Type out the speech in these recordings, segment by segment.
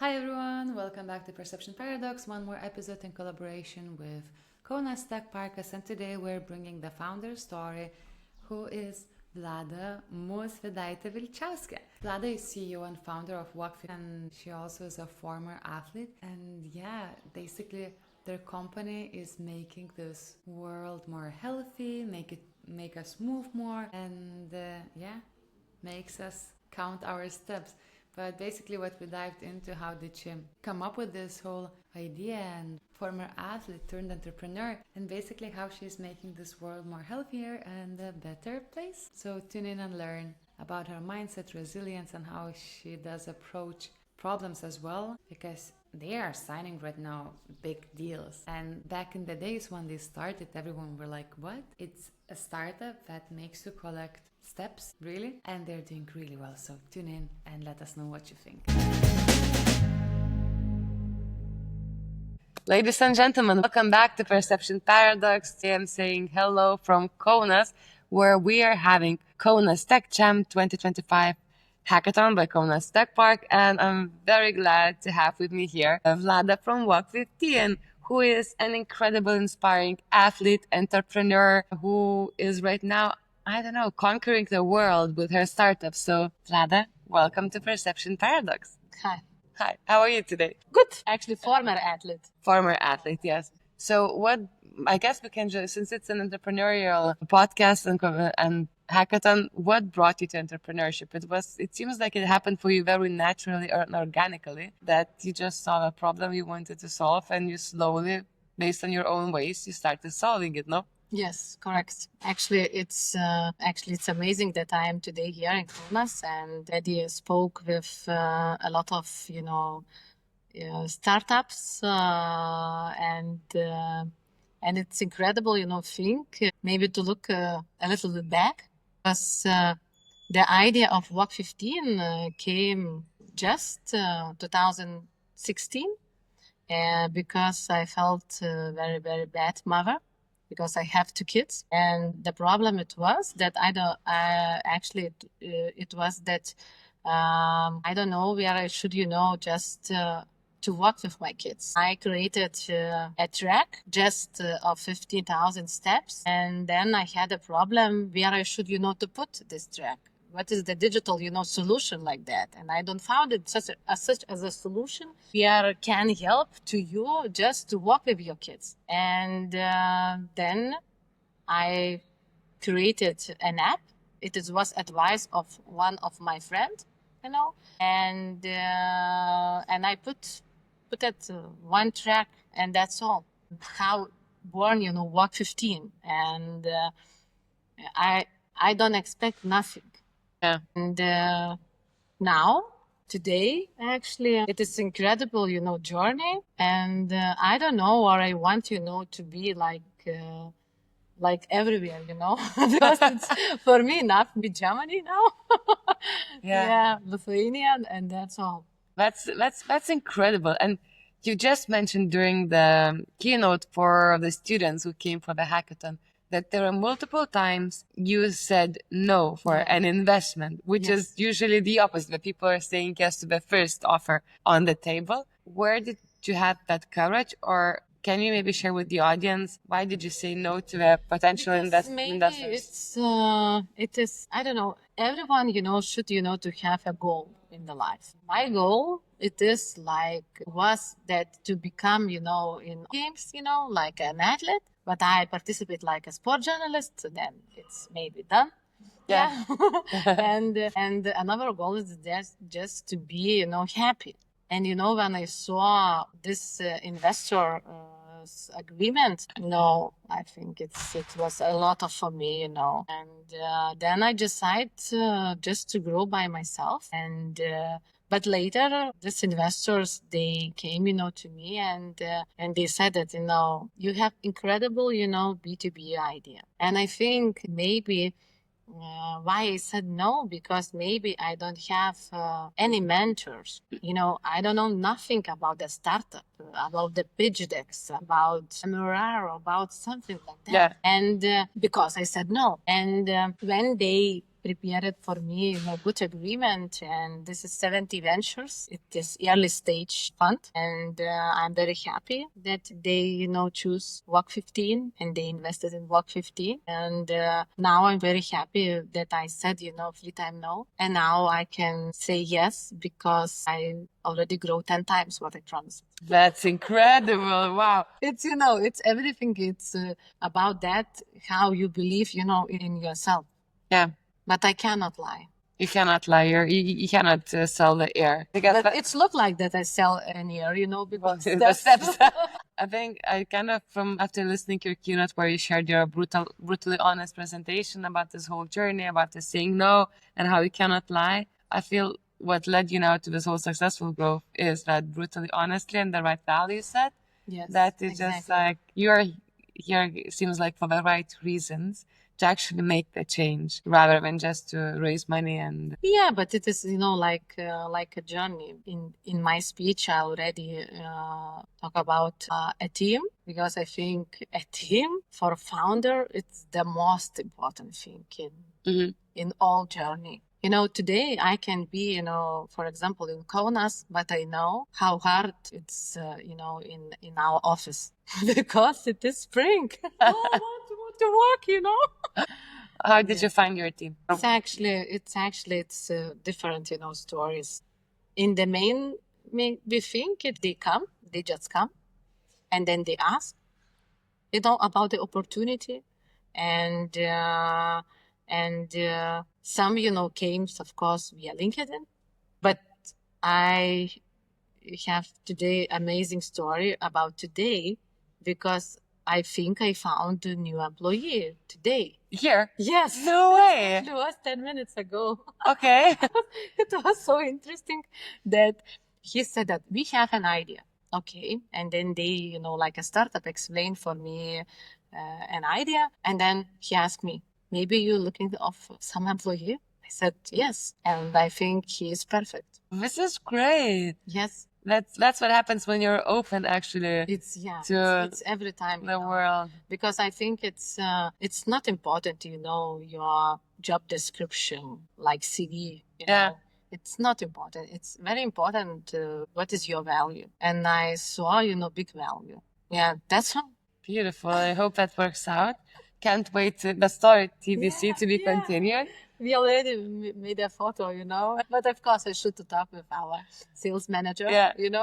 Hi everyone, welcome back to Perception Paradox, one more episode in collaboration with Kaunas Tech Park, and today we're bringing the founder story, who is Vlada Musvydaitė-Vilčiauskė. Vlada is CEO and founder of Walk50, and she also is a former athlete. And basically their company is making this world more healthy, make us move more, and makes us count our steps. But basically what we dived into, how did she come up with this whole idea, and former athlete turned entrepreneur, and basically how she's making this world more healthier and a better place. So tune in and learn about her mindset, resilience, and how she does approach problems as well, because they are signing right now big deals. And back in the days when they started, everyone were like, what? It's a startup that makes you collect steps, really? And they're doing really well. So tune in and let us know what you think. Ladies and gentlemen, welcome back to Perception Paradox. Today I'm saying hello from Kaunas, where we are having Kaunas Tech Champ 2025 Hackathon by Kaunas Tech Park, and I'm very glad to have with me here Vlada from Walk50, who is an incredible, inspiring athlete, entrepreneur, who is right now, conquering the world with her startup. So, Vlada, welcome to Perception Paradox. Hi. Hi, how are you today? Good. Actually, former athlete. Former athlete, yes. So I guess we can just, since it's an entrepreneurial podcast and hackathon, what brought you to entrepreneurship? It seems like it happened for you very naturally or organically, that you just saw a problem you wanted to solve, and you slowly, based on your own ways, you started solving it, no? Yes, correct. Actually, it's amazing that I am today here in Kaunas, and Daddy spoke with a lot of startups, and it's incredible, think maybe to look a little bit back, because the idea of Walk50 came just 2016, because I felt very, very bad mother, because I have 2 kids. And the problem it was that it was that I don't know where I should, just to walk with my kids. I created a track just of 15,000 steps. And then I had a problem where I should, to put this track. What is the digital, solution like that? And I don't found it such as a solution where can help to you just to walk with your kids. And then I created an app. It was advice of one of my friends, and I put it one track, and that's all. How born, Walk50, and I don't expect nothing. Yeah. And now, today, actually, it is incredible, journey. And I don't know, or I want, to be like everywhere, because it's for me not be Germany now. Yeah, Lithuania, and that's all. That's incredible. And you just mentioned during the keynote for the students who came for the hackathon that there are multiple times you said no for an investment, which is usually the opposite, where people are saying yes to the first offer on the table. Where did you have that courage? Or can you maybe share with the audience, why did you say no to a potential investors? Maybe it is, I don't know, everyone, should, to have a goal in the life. My goal, was that to become, in games, like an athlete. But I participate like a sport journalist, then it's maybe done. Yeah. and another goal is just to be, happy. And, when I saw this investor agreement, I think it was a lot for me, And then I decided just to grow by myself. And but later, these investors, they came, to me and they said that, you have incredible, B2B idea. And I think maybe why I said no, because maybe I don't have any mentors. I don't know nothing about the startup, about the pitch decks, about MRR, about something like that. Yeah. And because I said no. And when they prepared for me a good agreement, and this is 70 Ventures. It is early stage fund, and I'm very happy that they choose Walk 15 and they invested in Walk 15. And now I'm very happy that I said free time no, and now I can say yes because I already grow 10 times what I promised. That's incredible. Wow. It's everything. It's about that, how you believe, in yourself. Yeah. But I cannot lie. You cannot lie. You cannot sell the air. But it's look like that I sell an air, because The steps. I think I kind of, from after listening to your keynote where you shared your brutally honest presentation about this whole journey, about the saying no and how you cannot lie, I feel what led you now to this whole successful growth is that brutally honestly and the right value set. Yes, That is exactly. just like you're here, it seems like for the right reasons to actually make the change rather than just to raise money and Yeah, but it is, like a journey. In my speech, I already talk about a team, because I think a team for a founder, it's the most important thing in all journey. Today I can be, for example, in Kaunas, but I know how hard it's, in our office because it is spring. I want to work, How did you find your team? It's actually different, stories. In the main, we think they just come, and then they ask, about the opportunity, and some, came, of course, via LinkedIn. But I have today amazing story about today, because I think I found a new employee today. Here? Yes. No way. It was 10 minutes ago. Okay. It was so interesting that he said that we have an idea. Okay. And then they, like a startup, explained for me an idea. And then he asked me, maybe you're looking for some employee? I said, yes. And I think he is perfect. This is great. Yes. That's what happens when you're open, actually. It's every time the world. Because I think it's not important, your job description like CV. Yeah. It's not important. It's very important. What is your value? And I saw, big value. Yeah, that's all. Beautiful. I hope that works out. Can't wait to the story TBC to be continued. We already made a photo, But of course, I should talk with our sales manager, Yeah. And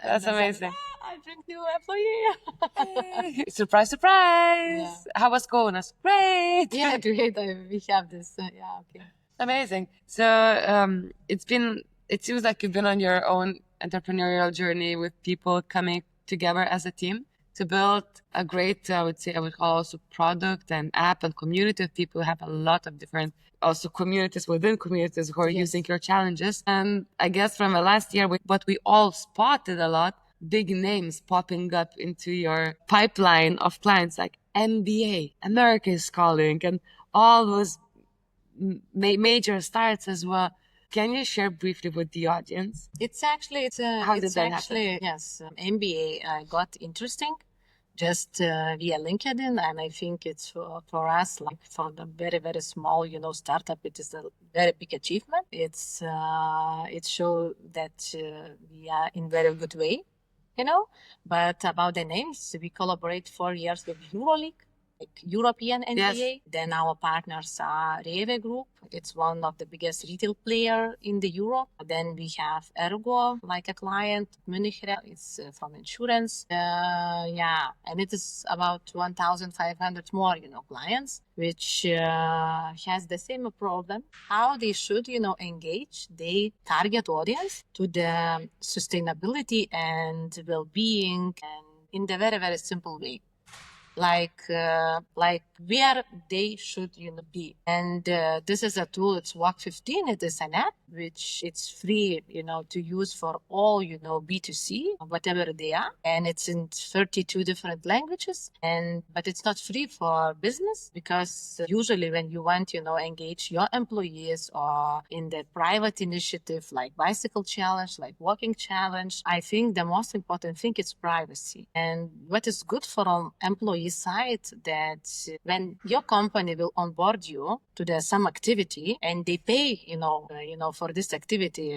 That's I amazing. said, I bring new employee. Surprise, surprise. Yeah. How was Kaunas? Great. Yeah, great. We have this. Okay. Amazing. So it seems like you've been on your own entrepreneurial journey with people coming together as a team to build a great, I would call also product and app and community of people who have a lot of different also communities within communities who are using your challenges. And I guess from the last year, what we all spotted a lot, big names popping up into your pipeline of clients like NBA, America is Calling, and all those major starts as well. Can you share briefly with the audience? How did that happen? Yes, MBA got interesting just via LinkedIn, and I think it's for us, like for the very, very small, startup, it is a very big achievement. It shows that we are in very good way, But about the names, we collaborate 4 years with EuroLeague, like European NBA. Yes. Then our partners are Rewe Group. It's one of the biggest retail player in the Europe. Then we have Ergo, like a client, Munich. It's from insurance. And it is about 1,500 more, clients, which has the same problem. How they should, engage the target audience to the sustainability and well-being, and in the very, very simple way. Like where they should be, and this is a tool. It's Walk 15. It is an app which it's free to use for all B2C, whatever they are, and it's in 32 different languages. But it's not free for business, because usually when you want engage your employees or in the private initiative like bicycle challenge, like walking challenge, I think the most important thing is privacy. And what is good for all employees decide that when your company will onboard you to some activity and they pay, for this activity,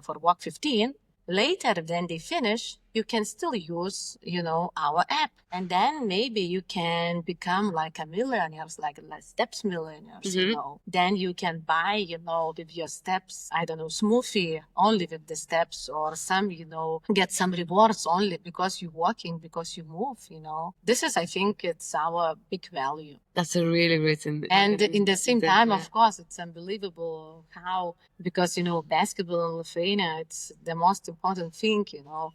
for Walk 15, later when they finish, you can still use, our app. And then maybe you can become like a millionaires, like steps millionaires, Then you can buy, with your steps, I don't know, smoothie only with the steps, or some, get some rewards only because you're walking, because you move, This is, I think, it's our big value. That's a really great And in the same time, of course, it's unbelievable how, because, basketball in Lithuania, it's the most important thing,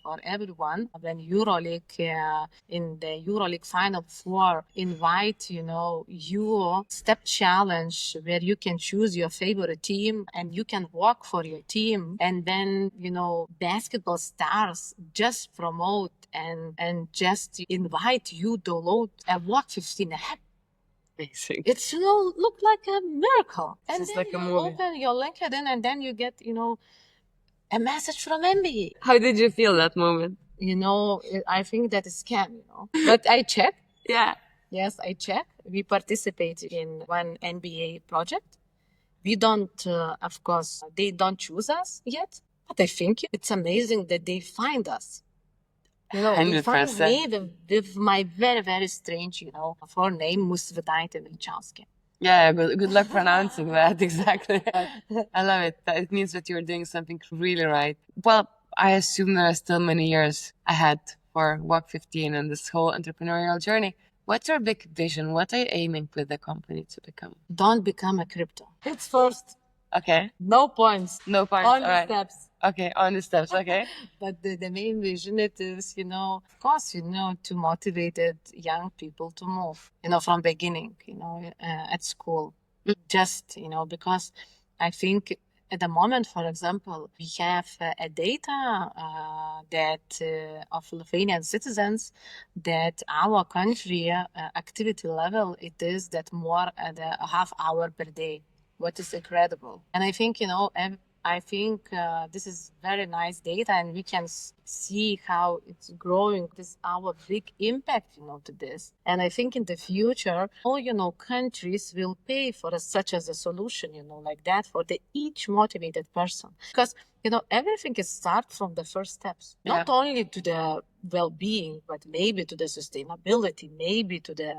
for everyone. When EuroLeague, in the EuroLeague Final Four, invite, you step challenge where you can choose your favorite team and you can walk for your team. And then, basketball stars just promote and just invite you to load a Walk 15 app. Amazing. It's, look like a miracle. And It's then like a you movie. open your LinkedIn and then you get, a message from NBA. How did you feel that moment? I think that is scam, But I check. Yeah. Yes, I check. We participate in one NBA project. We don't, of course, they don't choose us yet. But I think it's amazing that they find us. They find 100%. me with my very, very strange, full name, Musvydaitė-Vilčiauskė. Yeah, good luck pronouncing that. Exactly. I love it. It means that you're doing something really right. Well, I assume there are still many years ahead for Walk 15 and this whole entrepreneurial journey. What's your big vision? What are you aiming with the company to become? Don't become a crypto. It's first. Okay. No points. No points. Only All right. steps. Okay, on the steps. Okay. But the main vision it is, of course, to motivate young people to move, from beginning, at school. Just, because I think at the moment, for example, we have a data that of Lithuanian citizens that our country activity level, it is that more at a half hour per day, what is incredible. And I think, I think this is very nice data and we can see how it's growing. This is our big impact, to this. And I think in the future, all, countries will pay for such as a solution, like that for each motivated person. Because, everything is start from the first steps, not only to the well-being, but maybe to the sustainability, maybe to the,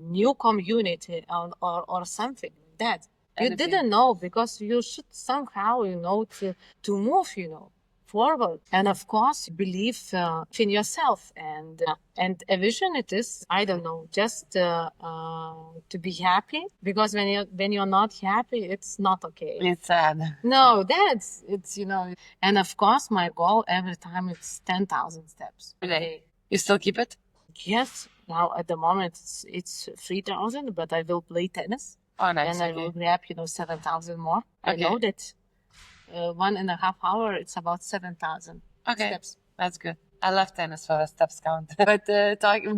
new community or something like that. You didn't know because you should somehow, to move, forward. And of course, believe in yourself and a vision. It is, I don't know, just to be happy, because when you're not happy, it's not okay. It's sad. No, it's And of course, my goal every time is 10,000 steps a day. You still keep it? Yes. Now at the moment it's 3,000, but I will play tennis. Oh, nice. And I will grab, 7,000 more. I know that 1.5 hours, it's about 7,000 steps. That's good. I love tennis for the steps count. But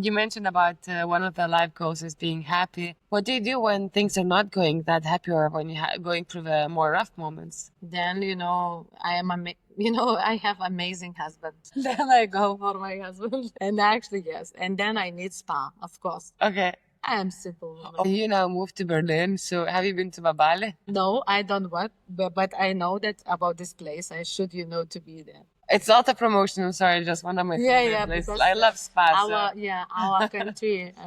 you mentioned about one of the life goals is being happy. What do you do when things are not going that happy, or when you're going through the more rough moments? Then, I am I have amazing husband. Then I go for my husband. And actually, yes. And then I need spa, of course. Okay. I am simple woman. You now moved to Berlin, so have you been to Babale? No, I don't want, but I know that about this place. I should, to be there. It's not a promotion, I'm sorry, just one of my favorite places. I love spa. Our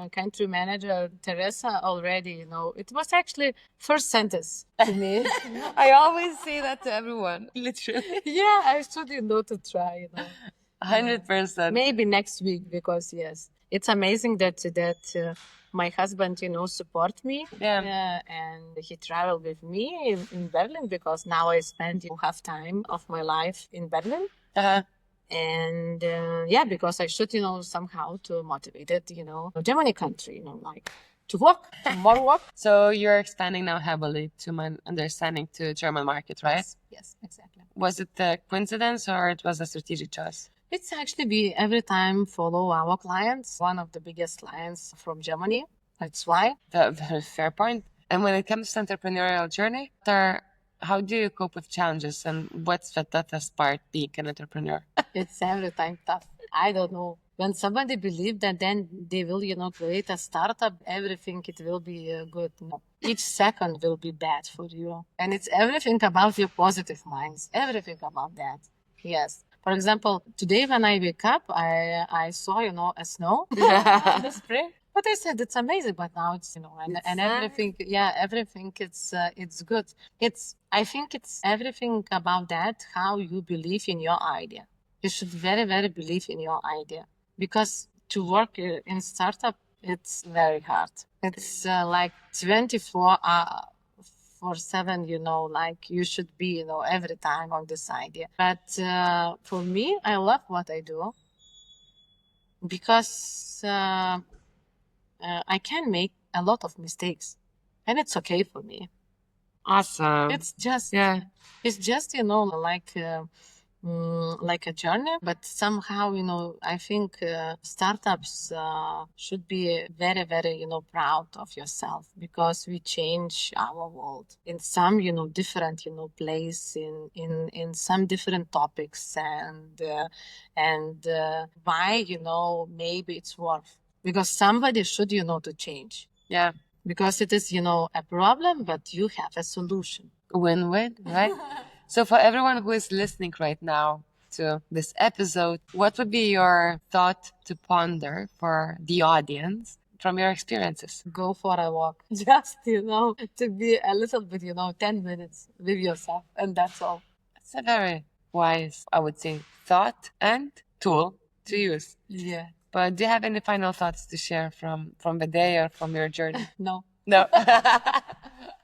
country manager, Teresa, already, it was actually first sentence to me. I always say that to everyone, literally. Yeah, I should, to try, 100%. Maybe next week, because yes, it's amazing that my husband, support me. Yeah. And he traveled with me in Berlin, because now I spend half time of my life in Berlin. Uh-huh. And because I should, somehow to motivate it, Germany country, like to work, more work. So you're expanding now heavily, to my understanding, to German market, right? Yes, exactly. Was it a coincidence or it was a strategic choice? It's actually we every time follow our clients, one of the biggest clients from Germany. That's why. Very fair point. And when it comes to entrepreneurial journey, how do you cope with challenges, and what's the toughest part being an entrepreneur? It's every time tough. I don't know. When somebody believes that then they will, create a startup, everything it will be good. No. Each second will be bad for you. And it's everything about your positive minds. Everything about that. Yes. For example, today when I wake up, I saw, a snow in the spring. But I said, it's amazing. But now it's, and everything, everything, it's good. I think it's everything about that, how you believe in your idea. You should very, very believe in your idea. Because to work in startup, it's very hard. It's like 24/7, like you should be, every time on this idea. But for me, I love what I do because I can make a lot of mistakes and it's okay for me. Awesome. It's just, like a journey, but somehow, I think startups should be very, very, proud of yourself because we change our world in some, different, place in some different topics and why, maybe it's worth because somebody should, to change. Yeah. Because it is, a problem, but you have a solution. Win-win, right? So for everyone who is listening right now to this episode, what would be your thought to ponder for the audience from your experiences? Go for a walk. Just, to be a little bit, 10 minutes with yourself. And that's all. It's a very wise, I would say, thought and tool to use. Yeah. But do you have any final thoughts to share from the day or from your journey? No.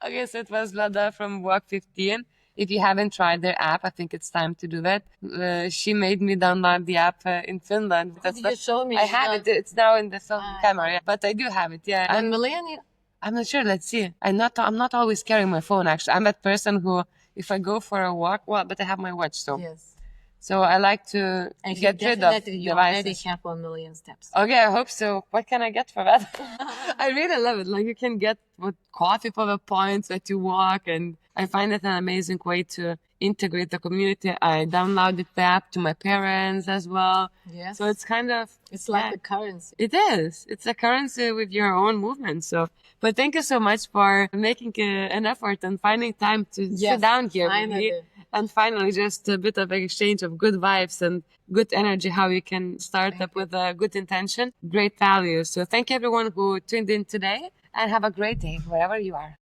Okay, so it was Vlada from Walk 15. If you haven't tried their app, I think it's time to do that. She made me download the app in Finland. You show me. I have it. It's now in the phone camera, yeah. But I do have it, yeah. And Millennium? I'm not sure. Let's see. I'm not always carrying my phone, actually. I'm that person who, if I go for a walk, but I have my watch, so. Yes. So I like to get rid of you devices. already have 1 million steps. Okay, I hope so. What can I get for that? I really love it. Like you can get coffee for the points that you walk, and I find it an amazing way to integrate the community. I downloaded the app to my parents as well. Yes. So it's kind of... It's like a currency. It is. It's a currency with your own movement. So, but thank you so much for making an effort and finding time to sit down here with me. And finally, just a bit of exchange of good vibes and good energy, how you can start up with a good intention, great values. So thank you everyone who tuned in today and have a great day wherever you are.